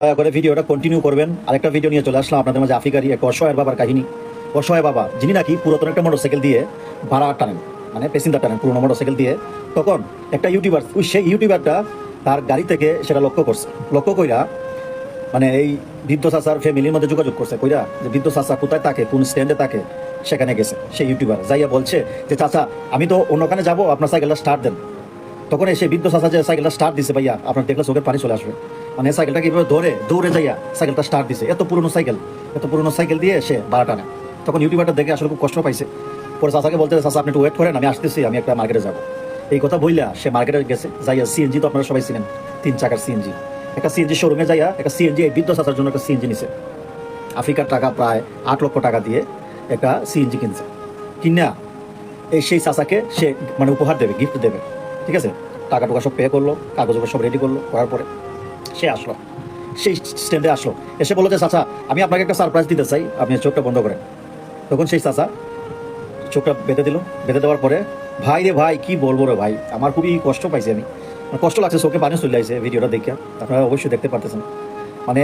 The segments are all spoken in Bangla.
দয়া করে ভিডিওটা কন্টিনিউ করবেন। আরেকটা ভিডিও নিয়ে চলে আসলাম আপনাদের মাঝে আফ্রিকারই এক অসহায় বাবার কাহিনী। অসহায় বাবা যিনি নাকি পুরাতন একটা মোটরসাইকেল দিয়ে ভাড়া টানেন, মানে প্যাসেঞ্জার টানেন পুরোনো মোটরসাইকেল দিয়ে। তখন একটা ইউটিউবার, সেই ইউটিউবারটা তার গাড়ি থেকে সেটা লক্ষ্য কইরা মানে এই বৃদ্ধ চাচার ফ্যামিলির মধ্যে যোগাযোগ করছে, কইরা যে বৃদ্ধ চাচা কোথায় থাকে, কোন স্ট্যান্ডে থাকে, সেখানে গেছে সেই ইউটিউবার। যাইয়া বলছে যে চাচা আমি তো অন্যখানে যাবো, আপনার সাইকেলটা স্টার্ট দেন। তখন সেই বৃদ্ধ চাচা যে সাইকেলটা স্টার্ট দিছে, ভাইয়া আপনার দেখলে চোখের পানি চলে আসবে। মানে সাইকেলটা কিভাবে দৌড়ে যাইয়া সাইকেলটা স্টার্ট দিছে। এত পুরনো সাইকেল দিয়ে সে ভাড়া টানে। তখন ইউটিউবারটা দেখে আসলে খুব কষ্ট পাইছে। পরে চাচাকে বলতে, চাচা আপনি একটু ওয়েট করেন, আমি আসতেছি, আমি একটা মার্কেটে যাবো। এই কথা বললা সে মার্কেটে গেছে। যাইয়া সিএনজি, তো আপনারা সবাই চিনেন 3 চাকার সিএনজি, একটা সিএনজি শোরুমে যাইয়া একটা সিএনজি, এই বৃদ্ধ চাচার জন্য একটা সিএনজি নিছে। আফ্রিকার টাকা প্রায় 8 লক্ষ টাকা দিয়ে একটা সিএনজি কিনছে। কিনা সেই চাচাকে সে মানে উপহার দেবে, গিফট দেবে। ঠিক আছে, টাকা টুকা সব পে করলো, কাগজ সব রেডি করলো। করার পরে সে আসলো, সেই স্ট্যান্ডে আসলো। এসে বললো যে চাচা আমি আপনাকে একটা সারপ্রাইজ দিতে চাই, আপনি চোখটা বন্ধ করেন। তখন সেই চাচা চোখটা বেঁধে দিল। বেঁধে দেওয়ার পরে, ভাই রে ভাই কি বলবো রে ভাই, আমার খুবই কষ্ট পাইছি, আমি কষ্ট লাগছে, চোখে পানি চলে আসছে ভিডিওটা দেখে। আপনারা অবশ্যই দেখতে পারতেছেন। মানে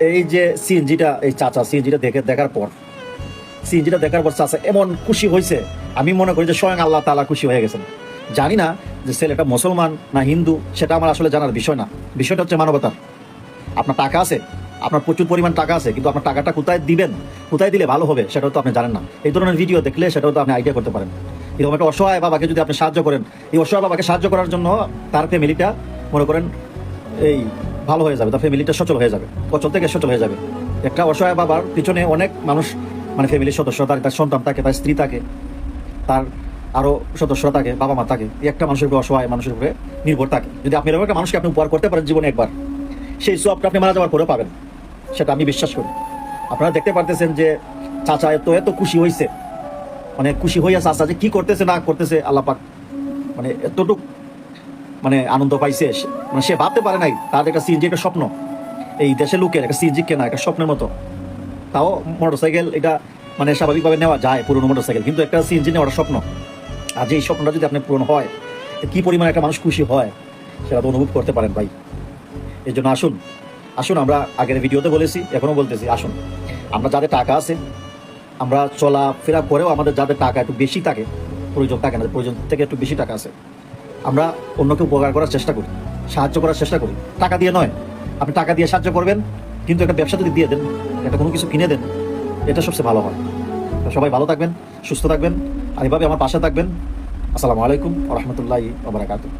এই যে সিএনজিটা, এই চাচা সিএনজিটা দেখার পর চাচা এমন খুশি হয়েছে, আমি মনে করি যে স্বয়ং আল্লাহ তাআলা খুশি হয়ে গেছেন। জানি না যে ছেলেটা মুসলমান না হিন্দু, সেটা আমার আসলে জানার বিষয় না। বিষয়টা হচ্ছে মানবতার। আপনার টাকা আছে, আপনার প্রচুর পরিমাণ টাকা আছে, কিন্তু আপনার টাকাটা কোথায় দিবেন, কোথায় দিলে ভালো হবে, সেটাও তো আপনি জানেন না। এই ধরনের ভিডিও দেখলে সেটাও তো আপনি আইডিয়া করতে পারেন। এরকম একটা অসহায় বাবাকে যদি আপনি সাহায্য করেন, এই অসহায় বাবাকে সাহায্য করার জন্য তার ফ্যামিলিটা মনে করেন এই ভালো হয়ে যাবে, তার ফ্যামিলিটা সচল হয়ে যাবে, অচল থেকে সচল হয়ে যাবে। একটা অসহায় বাবার পিছনে অনেক মানুষ, মানে ফ্যামিলির সদস্য, তার সন্তান থাকে, তার স্ত্রী থাকে, তার আরও সদস্যরা থাকে, বাবা মা থাকে। এই একটা মানুষের উপরে, অসহায় মানুষের উপরে নির্ভর থাকে। যদি আপনি এরকম একটা মানুষকে আপনি উপহার করতে পারেন জীবনে একবার, সেই সবটা আপনি মারা যাওয়ার পরেও পাবেন, সেটা আমি বিশ্বাস করি। আপনারা দেখতে পারতেছেন যে চাচা এত খুশি হয়েছে, মানে খুশি হইয়া চাচা যে কি করতেছে না করতেছে আল্লাহ পাক মানে এতটুক মানে আনন্দ পাইছে। মানে সে ভাবতে পারে নাই তার একটা সিএনজি, একটা স্বপ্ন, এই দেশের লোকের একটা সিএনজি কেনা একটা স্বপ্নের মতো। তাও মোটরসাইকেল এটা মানে স্বাভাবিকভাবে নেওয়া যায়, পুরোনো মোটরসাইকেল, কিন্তু একটা সিএনজি নেওয়ার স্বপ্ন। আর যে এই স্বপ্নটা যদি আপনি পূরণ হয়, কি পরিমাণে একটা মানুষ খুশি হয় সেটা তো অনুভব করতে পারেন ভাই। এই জন্য আসুন আমরা আগের ভিডিওতে বলেছি, এখনো বলতেছি, আসুন আমরা যাদের টাকা আছে, আমরা চলাফেরা করেও আমাদের যাদের টাকা একটু বেশি থাকে, প্রয়োজন থাকে না, প্রয়োজন থেকে একটু বেশি টাকা আছে, আমরা অন্যকে উপকার করার চেষ্টা করি, সাহায্য করার চেষ্টা করি। টাকা দিয়ে নয়, আপনি টাকা দিয়ে সাহায্য করবেন, কিন্তু একটা ব্যবসা যদি দিয়ে দেন, একটা কোনো কিছু কিনে দেন, এটা সবচেয়ে ভালো হয়। তো সবাই ভালো থাকবেন, সুস্থ থাকবেন, আর এভাবে আমার পাশে থাকবেন। আসসালামু আলাইকুম ওয়া রাহমাতুল্লাহি ওয়া বারাকাতুহু।